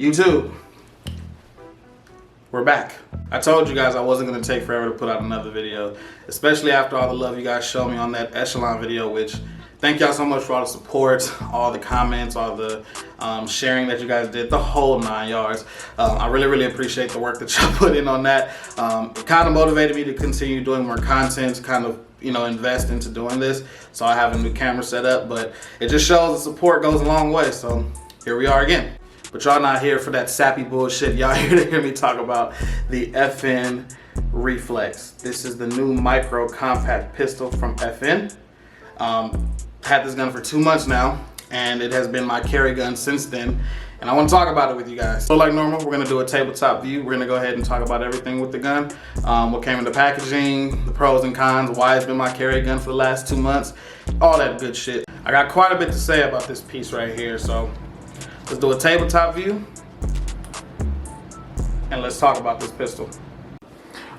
YouTube, we're back. I told you guys I wasn't going to take forever to put out another video, especially after all the love you guys showed me on that Echelon video, which thank y'all so much for all the support, all the comments, all the sharing that you guys did, the whole 9 yards. I really appreciate the work that y'all put in on that. It kind of motivated me to continue doing more content, kind of, you know, invest into doing this. So I have a new camera set up, but it just shows the support goes a long way. So here we are again. But y'all not here for that sappy bullshit. Y'all here to hear me talk about the FN Reflex. This is the new micro compact pistol from FN. Had this gun for 2 months now, and it has been my carry gun since then. And I want to talk about it with you guys. So like normal, we're gonna do a tabletop view. We're gonna go ahead and talk about everything with the gun. What came in the packaging, the pros and cons, why it's been my carry gun for the last 2 months, all that good shit. I got quite a bit to say about this piece right here, so let's do a tabletop view, and let's talk about this pistol.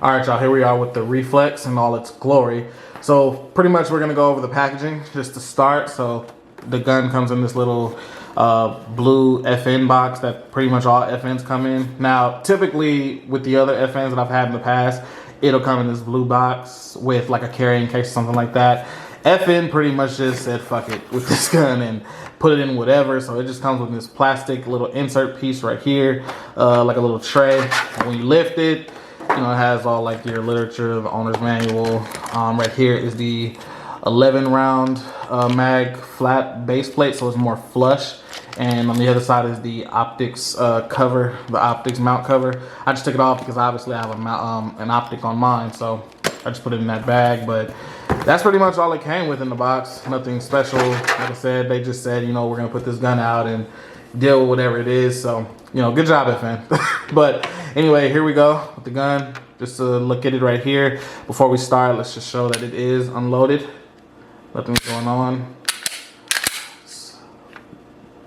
All right, y'all, here we are with the Reflex in all its glory. So pretty much we're gonna go over the packaging just to start. So the gun comes in this little blue FN box that pretty much all FNs come in. Now, typically with the other FNs that I've had in the past, it'll come in this blue box with like a carrying case or something like that. FN pretty much just said fuck it with this gun and put it in whatever. So it just comes with this plastic little insert piece right here, like a little tray. And when you lift it, you know, it has all like your literature, the owner's manual. Right here is the 11 round mag flat base plate, so it's more flush. And on the other side is the optics cover, the optics mount cover. I just took it off because obviously I have an optic on mine, so I just put it in that bag. But that's pretty much all it came with in the box. Nothing special. Like I said, they just said, you know, we're gonna put this gun out and deal with whatever it is. So, you know, good job, FN. But anyway, here we go with the gun. Just to look at it right here. Before we start, let's just show that it is unloaded. Nothing's going on.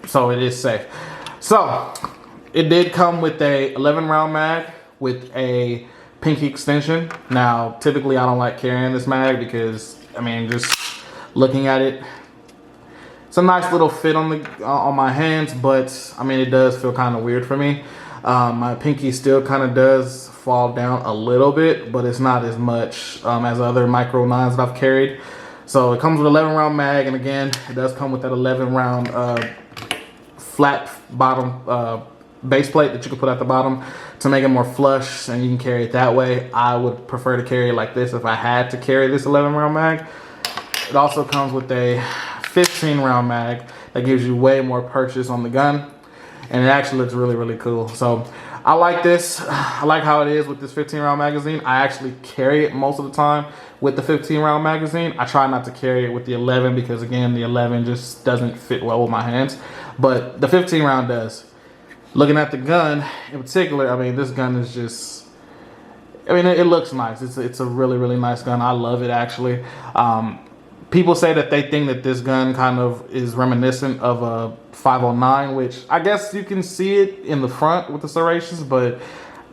So it is safe. So it did come with a 11 round mag with a pinky extension. Now, typically I don't like carrying this mag because, I mean, just looking at it, it's a nice little fit on the on my hands, but I mean, it does feel kind of weird for me. My pinky still kind of does fall down a little bit, but it's not as much as other micro 9s that I've carried. So it comes with 11 round mag, and again, it does come with that 11 round flat bottom base plate that you can put at the bottom to make it more flush, and you can carry it that way. I would prefer to carry it like this if I had to carry this 11 round mag. It also comes with a 15 round mag that gives you way more purchase on the gun, and it actually looks really cool. So I like this. I like how it is with this 15 round magazine. I actually carry it most of the time with the 15 round magazine. I try not to carry it with the 11 because, again, the 11 just doesn't fit well with my hands, but the 15 round does. Looking at the gun in particular, I mean, this gun is just, I mean, it looks nice. It's a really nice gun. I love it, actually. People say that they think that this gun kind of is reminiscent of a 509, which I guess you can see it in the front with the serrations, but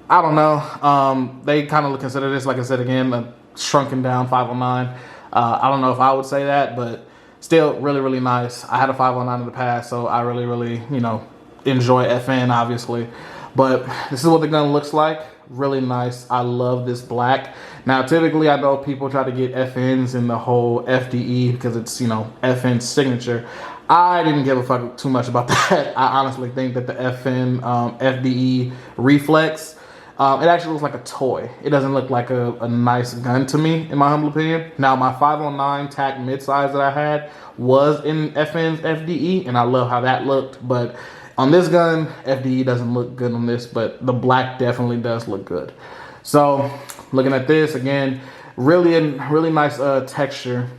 I don't know. They kind of consider this, like I said again, a shrunken down 509. I don't know if I would say that, but still really nice. I had a 509 in the past, so I really, you know, enjoy FN, obviously. But this is what the gun looks like. Really nice. I love this black. Now, typically, I know people try to get FNs in the whole FDE because it's, you know, FN's signature. I didn't give a fuck too much about that. I honestly think that the FN FDE Reflex, it actually looks like a toy. It doesn't look like a nice gun to me, in my humble opinion. Now, my 509 TAC midsize that I had was in FN's FDE, and I love how that looked. But on this gun, FDE doesn't look good on this, but the black definitely does look good. So, looking at this, again, really nice texture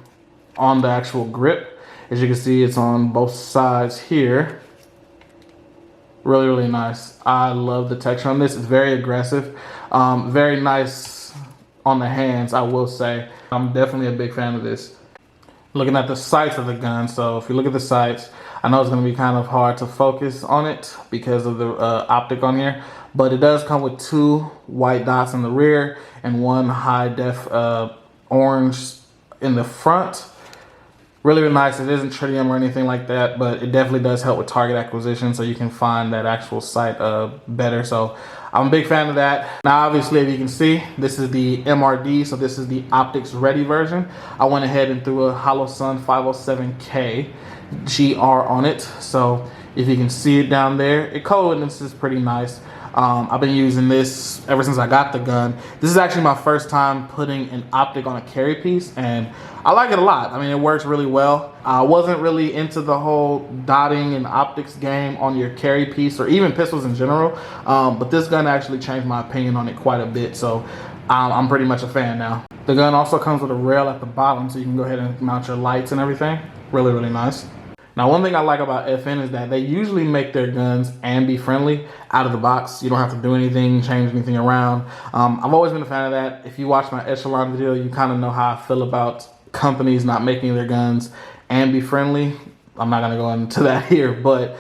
on the actual grip. As you can see, it's on both sides here. Really nice. I love the texture on this. It's very aggressive. Very nice on the hands, I will say. I'm definitely a big fan of this. Looking at the sights of the gun, so if you look at the sights, I know it's going to be kind of hard to focus on it because of the optic on here, but it does come with 2 white dots in the rear and 1 high def orange in the front. Really, really nice. It isn't tritium or anything like that, but it definitely does help with target acquisition, so you can find that actual sight better. So I'm a big fan of that. Now, obviously, as you can see, this is the MRD, so this is the optics ready version. I went ahead and threw a Holosun 507K GR on it. So if you can see it down there, it coldness is pretty nice. I've been using this ever since I got the gun. This is actually my first time putting an optic on a carry piece, and I like it a lot. I mean, it works really well. I wasn't really into the whole dotting and optics game on your carry piece or even pistols in general, but this gun actually changed my opinion on it quite a bit, so I'm pretty much a fan now. The gun also comes with a rail at the bottom, so you can go ahead and mount your lights and everything. Really, really nice. Now, one thing I like about FN is that they usually make their guns ambi friendly out of the box. You don't have to do anything, change anything around. I've always been a fan of that. If you watch my Echelon video, you kind of know how I feel about companies not making their guns ambi friendly. I'm not gonna go into that here, but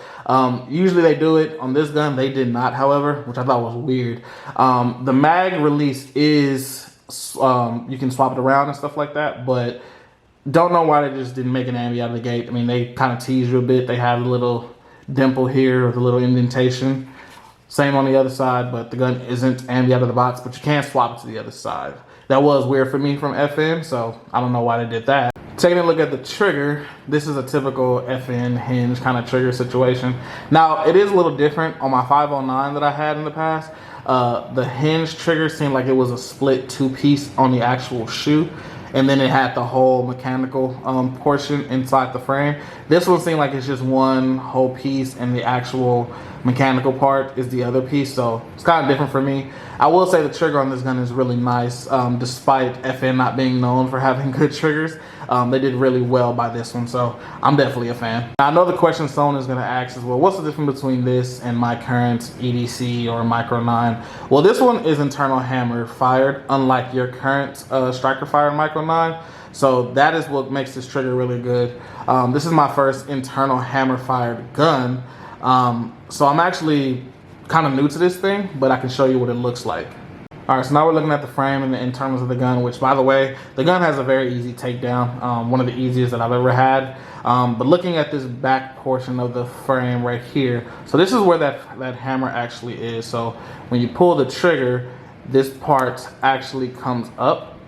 usually they do it. On this gun, they did not, however, which I thought was weird. The mag release is, you can swap it around and stuff like that, but don't know why they just didn't make an ambi out of the gate. I mean, they kind of tease you a bit. They have a little dimple here with a little indentation. Same on the other side, but the gun isn't ambi out of the box, but you can swap it to the other side. That was weird for me from FN, so I don't know why they did that. Taking a look at the trigger, this is a typical FN hinge kind of trigger situation. Now, it is a little different on my 509 that I had in the past. The hinge trigger seemed like it was a split two-piece on the actual shoe, and then it had the whole mechanical portion inside the frame. This one seemed like it's just one whole piece, and the actual mechanical part is the other piece, so it's kind of different for me. I will say the trigger on this gun is really nice, despite FN not being known for having good triggers. They did really well by this one, so I'm definitely a fan. Now, I know the question someone is going to ask is, well, what's the difference between this and my current EDC or Micro 9? Well, this one is internal hammer fired, unlike your current striker fired Micro 9. So that is what makes this trigger really good. This is my first internal hammer fired gun. So I'm actually kind of new to this thing, but I can show you what it looks like. All right, so now we're looking at the frame and the internals of the gun, which, by the way, the gun has a very easy takedown, one of the easiest that I've ever had. But looking at this back portion of the frame right here, so this is where that hammer actually is. So when you pull the trigger, this part actually comes up,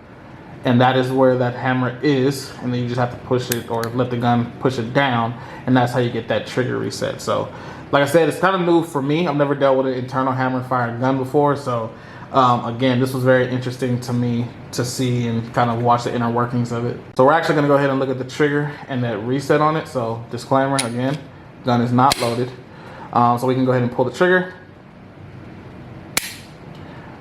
and that is where that hammer is, and then you just have to push it or let the gun push it down, and that's how you get that trigger reset. So like I said, it's kind of new for me. I've never dealt with an internal hammer fired gun before, so again, this was very interesting to me to see and kind of watch the inner workings of it. So we're actually going to go ahead and look at the trigger and that reset on it. So disclaimer again, gun is not loaded. So we can go ahead and pull the trigger.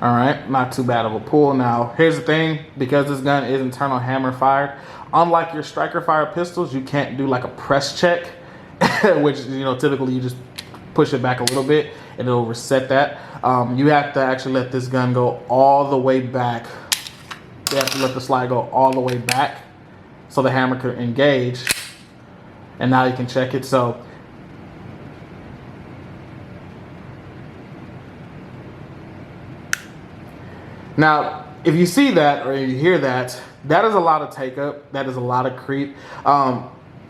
All right, not too bad of a pull. Now, here's the thing, because this gun is internal hammer fired, unlike your striker fired pistols, you can't do like a press check, which, you know, typically you just push it back a little bit and it'll reset that. You have to actually let this gun go all the way back. You have to let the slide go all the way back so the hammer can engage, and now you can check it. So now, if you see that or you hear that, that is a lot of take up. That is a lot of creep.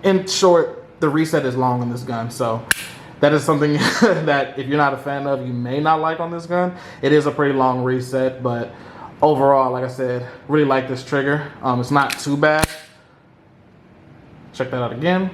In short, the reset is long on this gun. So that is something that if you're not a fan of, you may not like on this gun. It is a pretty long reset, but overall, like I said, really like this trigger. It's not too bad. Check that out again.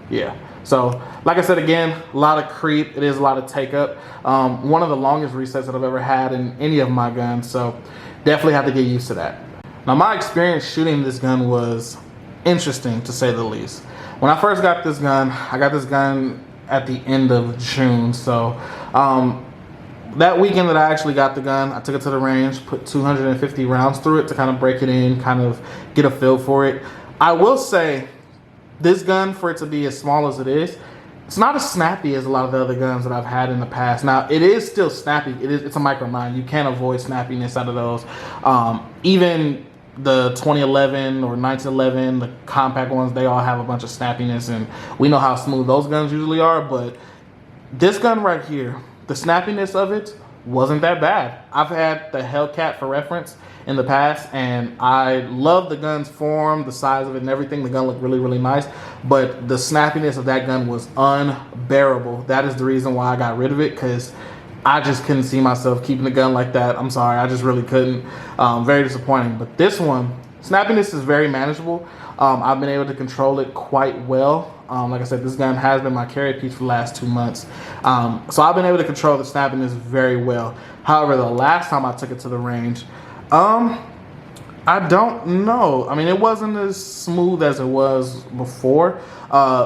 Yeah. So, like I said again, a lot of creep. It is a lot of take up. One of the longest resets that I've ever had in any of my guns. So, definitely have to get used to that. Now, my experience shooting this gun was interesting, to say the least. When I first got this gun, I got this gun at the end of June. So, that weekend that I actually got the gun, I took it to the range, put 250 rounds through it to kind of break it in, kind of get a feel for it. I will say, this gun, for it to be as small as it is, it's not as snappy as a lot of the other guns that I've had in the past. Now, it is still snappy. It's a Micro 9. You can't avoid snappiness out of those. Even the 2011 or 1911, the compact ones, they all have a bunch of snappiness, and we know how smooth those guns usually are. But this gun right here, the snappiness of it wasn't that bad. I've had the Hellcat for reference in the past, and I love the gun's form, the size of it and everything. The gun looked really, really nice, but the snappiness of that gun was unbearable. That is the reason why I got rid of it, because I just couldn't see myself keeping a gun like that. I'm sorry, I just really couldn't. Very disappointing. But this one, snappiness is very manageable. I've been able to control it quite well. Like I said, this gun has been my carry piece for the last 2 months. So I've been able to control the snappiness very well. However, the last time I took it to the range, I don't know. I mean, it wasn't as smooth as it was before.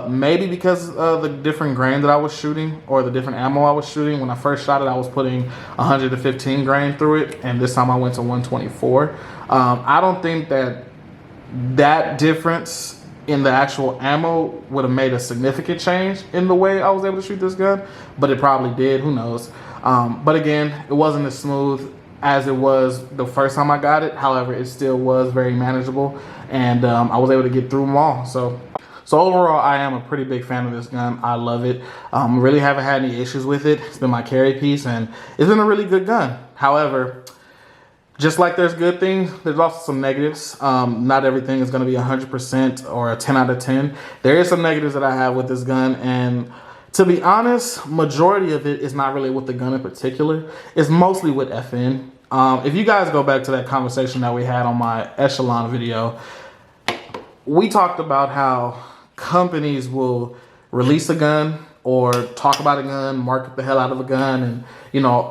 Maybe because of the different grain that I was shooting, or the different ammo I was shooting. When I first shot it, I was putting 115 grain through it, and this time I went to 124. I don't think that difference in the actual ammo would have made a significant change in the way I was able to shoot this gun, but it probably did. Who knows? But again, it wasn't as smooth as it was the first time I got it. However, it still was very manageable, and I was able to get through them all. So overall, I am a pretty big fan of this gun. I love it. Really haven't had any issues with it. It's been my carry piece, and it's been a really good gun. However, just like there's good things, there's also some negatives. Not everything is going to be 100% or a 10 out of 10. There is some negatives that I have with this gun, and to be honest, majority of it is not really with the gun in particular. It's mostly with FN. If you guys go back to that conversation that we had on my Echelon video, we talked about how companies will release a gun or talk about a gun, market the hell out of a gun, and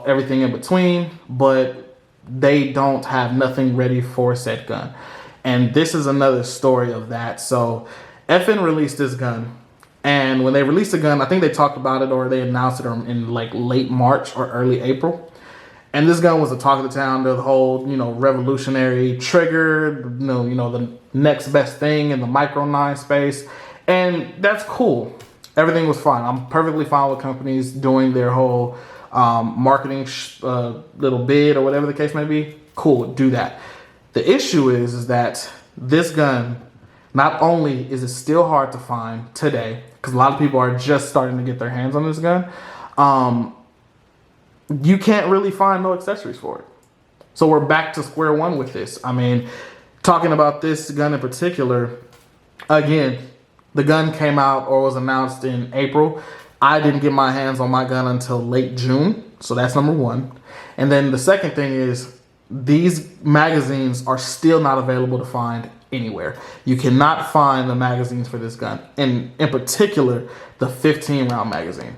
everything in between, but they don't have nothing ready for said gun. And this is another story of that. So FN released this gun, and when they released the gun, I think they talked about it, or they announced it in like late March or early April. And this gun was the talk of the town, the whole, revolutionary trigger, the next best thing in the micro 9 space. And that's cool. Everything was fine. I'm perfectly fine with companies doing their whole marketing little bid or whatever the case may be. Cool, do that. The issue is that this gun, not only is it still hard to find today, because a lot of people are just starting to get their hands on this gun, you can't really find no accessories for it. So we're back to square one with this. I mean, talking about this gun in particular, again, the gun came out or was announced in April. I didn't get my hands on my gun until late June. So that's number one. And then the second thing is, these magazines are still not available to find anywhere. You cannot find the magazines for this gun. And in particular, the 15 round magazine.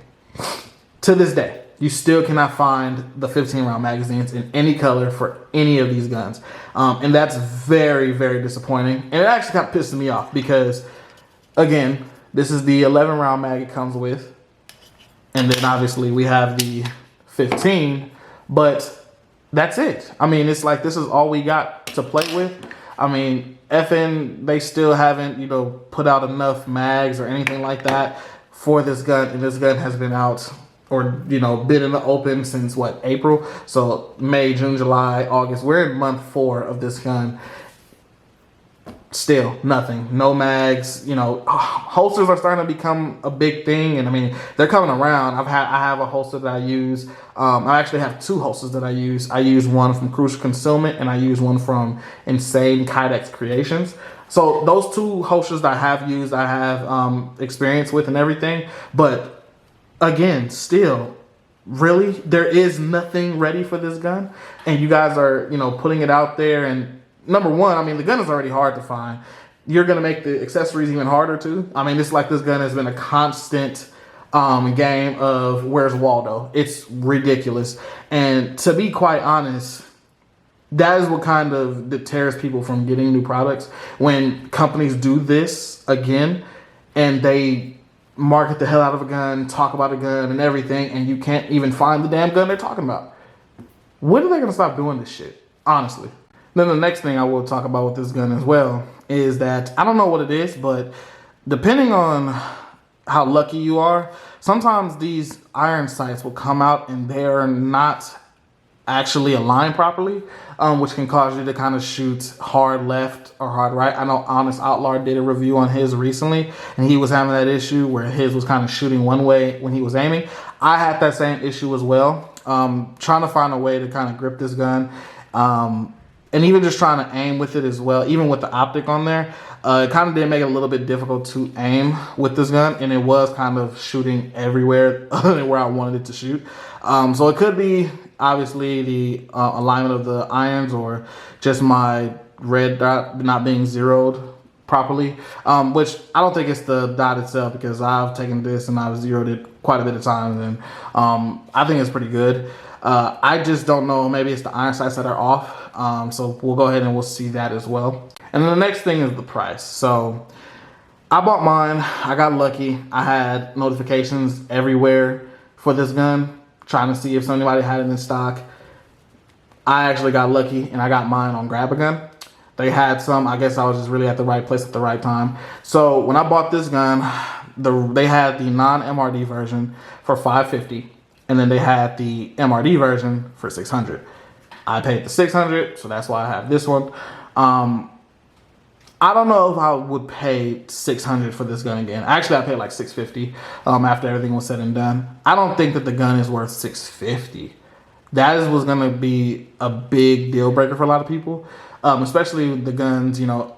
To this day, you still cannot find the 15 round magazines in any color for any of these guns. And that's very, very disappointing. And it actually kind of pisses me off because, again, this is the 11 round mag it comes with. And then obviously we have the 15, but that's it. I mean, it's like, this is all we got to play with. I mean, FN, they still haven't, put out enough mags or anything like that for this gun. And this gun has been out, or, been in the open since what, April? So May, June, July, August. We're in month 4 of this gun. Still nothing, no mags. Holsters are starting to become a big thing, and I mean, they're coming around. I have a holster that I use. I actually have 2 holsters that I use. I use one from Crucial Concealment, and I use one from Insane Kydex Creations. So those 2 holsters that I have used, I have experience with and everything. But again, still, really, there is nothing ready for this gun, and you guys are putting it out there. And number one, I mean, the gun is already hard to find. You're going to make the accessories even harder too. I mean, it's like this gun has been a constant game of where's Waldo. It's ridiculous. And to be quite honest, that is what kind of deters people from getting new products. When companies do this again and they market the hell out of a gun, talk about a gun and everything, and you can't even find the damn gun they're talking about. When are they going to stop doing this shit? Honestly. Then the next thing I will talk about with this gun as well is that, I don't know what it is, but depending on how lucky you are, sometimes these iron sights will come out and they're not actually aligned properly, which can cause you to kind of shoot hard left or hard right. I know Honest Outlaw did a review on his recently, and he was having that issue where his was kind of shooting one way when he was aiming. I had that same issue as well. trying to find a way to kind of grip this gun. And even just trying to aim with it as well, even with the optic on there, it kind of did make it a little bit difficult to aim with this gun, and it was kind of shooting everywhere other than where I wanted it to shoot. So it could be obviously the alignment of the irons, or just my red dot not being zeroed properly, which I don't think it's the dot itself, because I've taken this and I've zeroed it quite a bit of times, and I think it's pretty good. I just don't know, maybe it's the iron sights that are off. So we'll go ahead and we'll see that as well. And then the next thing is the price. So I bought mine, I got lucky. I had notifications everywhere for this gun, trying to see if somebody had it in stock. I actually got lucky and I got mine on Grab-A-Gun. They had some. I guess I was just really at the right place at the right time. So when I bought this gun, they had the non-MRD version for $550, and then they had the MRD version for $600. I paid the $600, so that's why I have this one. I don't know if I would pay $600 for this gun again. Actually, I paid like $650 after everything was said and done. I don't think that the gun is worth $650. That was going to be a big deal breaker for a lot of people, especially the guns, you know,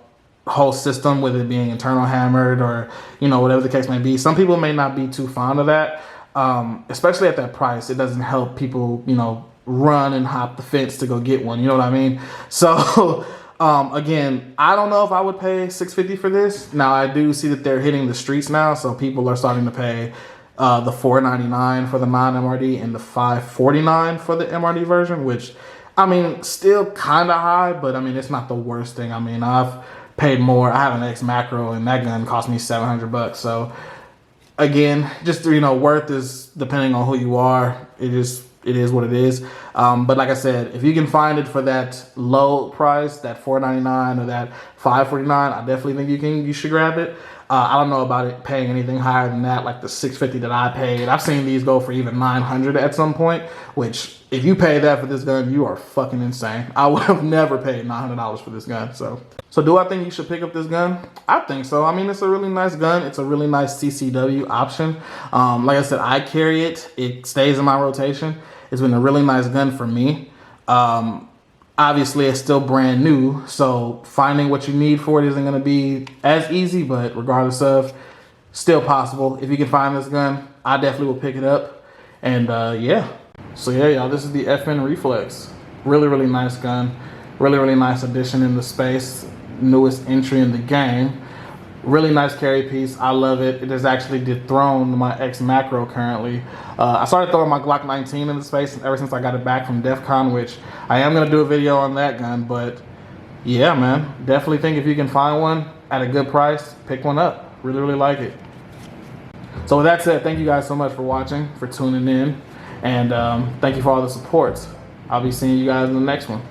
whole system, with it being internal hammered, or, you know, whatever the case may be. Some people may not be too fond of that, especially at that price. It doesn't help people, you know, run and hop the fence to go get one. You know what I mean? So again, I don't know if I would pay $650 for this. Now, I do see that they're hitting the streets now, so people are starting to pay the $499 for the non-MRD and the $549 for the MRD version, which, I mean, still kind of high, but I mean, it's not the worst thing. I mean, I've paid more. I have an X macro, and that gun cost me $700. So again, just, you know, worth is depending on who you are. It is what it is. But like I said, if you can find it for that low price, that $499 or that $549, I definitely think you should grab it. I don't know about it paying anything higher than that, like the $650 that I paid. I've seen these go for even $900 at some point, which if you pay that for this gun, you are fucking insane. I would have never paid $900 for this gun. So do I think you should pick up this gun? I think so. I mean, it's a really nice gun. It's a really nice CCW option. Like I said, I carry it. It stays in my rotation. It's been a really nice gun for me. Obviously, it's still brand new, so finding what you need for it isn't going to be as easy, but regardless of, still possible. If you can find this gun, I definitely will pick it up. And yeah. So yeah, y'all, this is the FN Reflex. Really, really nice gun. Really, really nice addition in the space. Newest entry in the game. Really nice carry piece. I love it. It has actually dethroned my X macro currently. I started throwing my Glock 19 in the space ever since I got it back from DEF CON, which I am going to do a video on that gun. But yeah, man, definitely think if you can find one at a good price, pick one up. Really, really like it. So with that said, thank you guys so much for watching, for tuning in. And thank you for all the support. I'll be seeing you guys in the next one.